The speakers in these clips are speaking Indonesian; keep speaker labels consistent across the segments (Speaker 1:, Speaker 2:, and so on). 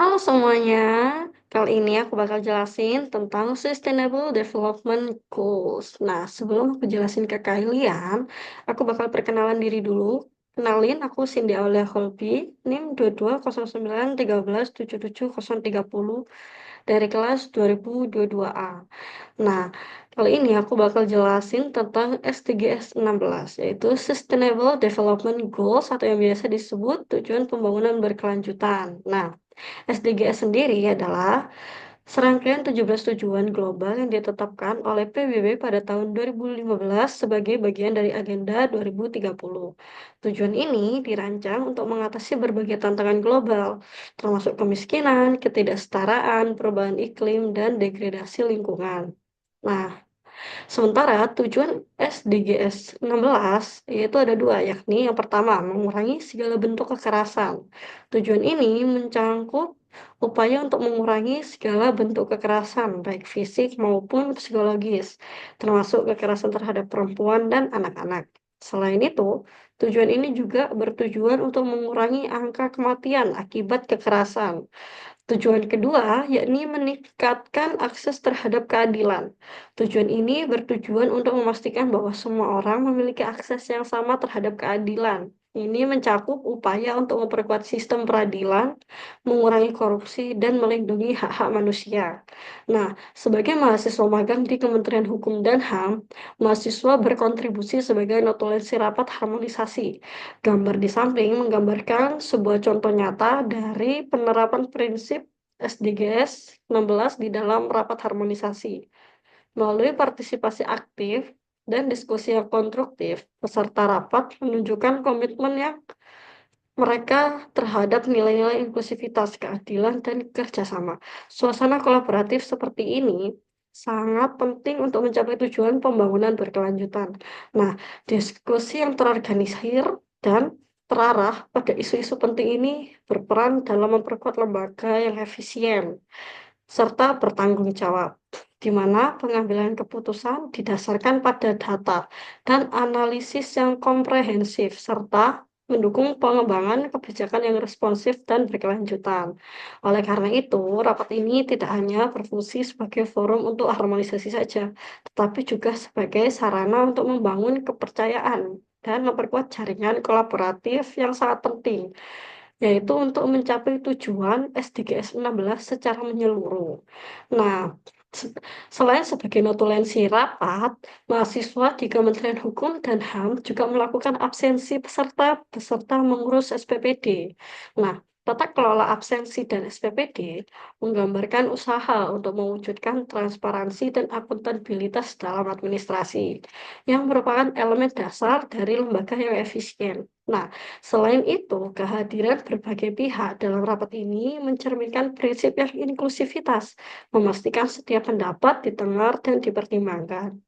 Speaker 1: Halo semuanya, kali ini aku bakal jelasin tentang Sustainable Development Goals. Nah, sebelum aku jelasin ke kalian, aku bakal perkenalan diri dulu. Kenalin, aku Cindy Aulia Holby, NIM 220913777030 dari kelas 2022A. Nah, kali ini aku bakal jelasin tentang SDGs 16, yaitu Sustainable Development Goals atau yang biasa disebut tujuan pembangunan berkelanjutan. Nah, SDGs sendiri adalah serangkaian 17 tujuan global yang ditetapkan oleh PBB pada tahun 2015 sebagai bagian dari Agenda 2030. Tujuan ini dirancang untuk mengatasi berbagai tantangan global, termasuk kemiskinan, ketidaksetaraan, perubahan iklim, dan degradasi lingkungan. Nah, sementara tujuan SDGs 16 yaitu ada dua, yakni yang pertama, mengurangi segala bentuk kekerasan. Tujuan ini mencangkup upaya untuk mengurangi segala bentuk kekerasan, baik fisik maupun psikologis, termasuk kekerasan terhadap perempuan dan anak-anak. Selain itu, tujuan ini juga bertujuan untuk mengurangi angka kematian akibat kekerasan. Tujuan kedua, yakni meningkatkan akses terhadap keadilan. Tujuan ini bertujuan untuk memastikan bahwa semua orang memiliki akses yang sama terhadap keadilan. Ini mencakup upaya untuk memperkuat sistem peradilan, mengurangi korupsi, dan melindungi hak-hak manusia. Nah, sebagai mahasiswa magang di Kementerian Hukum dan HAM, mahasiswa berkontribusi sebagai notulensi rapat harmonisasi. Gambar di samping menggambarkan sebuah contoh nyata dari penerapan prinsip SDGs 16 di dalam rapat harmonisasi. Melalui partisipasi aktif dan diskusi yang konstruktif, peserta rapat menunjukkan komitmen yang mereka terhadap nilai-nilai inklusivitas, keadilan, dan kerjasama. Suasana kolaboratif seperti ini sangat penting untuk mencapai tujuan pembangunan berkelanjutan. Nah, diskusi yang terorganisir dan terarah pada isu-isu penting ini berperan dalam memperkuat lembaga yang efisien serta bertanggung jawab, di mana pengambilan keputusan didasarkan pada data dan analisis yang komprehensif, serta mendukung pengembangan kebijakan yang responsif dan berkelanjutan. Oleh karena itu, rapat ini tidak hanya berfungsi sebagai forum untuk harmonisasi saja, tetapi juga sebagai sarana untuk membangun kepercayaan dan memperkuat jaringan kolaboratif yang sangat penting, yaitu untuk mencapai tujuan SDGs 16 secara menyeluruh. Nah, se- selain sebagai notulensi rapat, mahasiswa di Kementerian Hukum dan HAM juga melakukan absensi peserta beserta mengurus SPPD. Nah, tata kelola absensi dan SPPD menggambarkan usaha untuk mewujudkan transparansi dan akuntabilitas dalam administrasi, yang merupakan elemen dasar dari lembaga yang efisien. Nah, selain itu, kehadiran berbagai pihak dalam rapat ini mencerminkan prinsip yang inklusivitas, memastikan setiap pendapat didengar dan dipertimbangkan,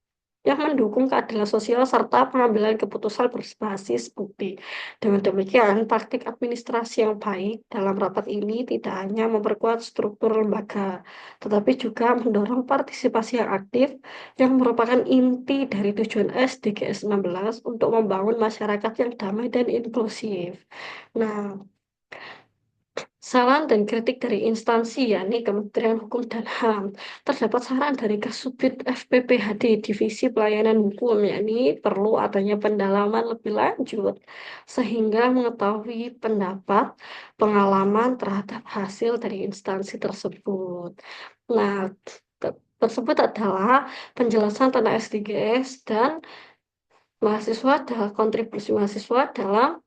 Speaker 1: yang mendukung keadilan sosial serta pengambilan keputusan berbasis bukti. Dengan demikian, praktik administrasi yang baik dalam rapat ini tidak hanya memperkuat struktur lembaga, tetapi juga mendorong partisipasi yang aktif yang merupakan inti dari tujuan SDGs 16 untuk membangun masyarakat yang damai dan inklusif. Nah, saran dan kritik dari instansi, yakni Kementerian Hukum dan HAM. Terdapat saran dari Kasubdit FPPHD Divisi Pelayanan Hukum, yakni perlu adanya pendalaman lebih lanjut sehingga mengetahui pendapat, pengalaman terhadap hasil dari instansi tersebut. Nah, tersebut adalah penjelasan tentang SDGs dan mahasiswa adalah kontribusi mahasiswa dalam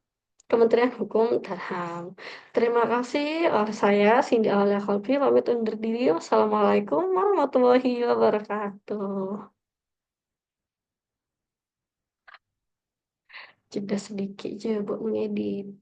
Speaker 1: Kementerian Hukum dan HAM. Terima kasih. Saya Cindy Aulia Kolbi pamit undur diri. Wassalamualaikum warahmatullahi wabarakatuh. Jeda sedikit aja buat mengedit.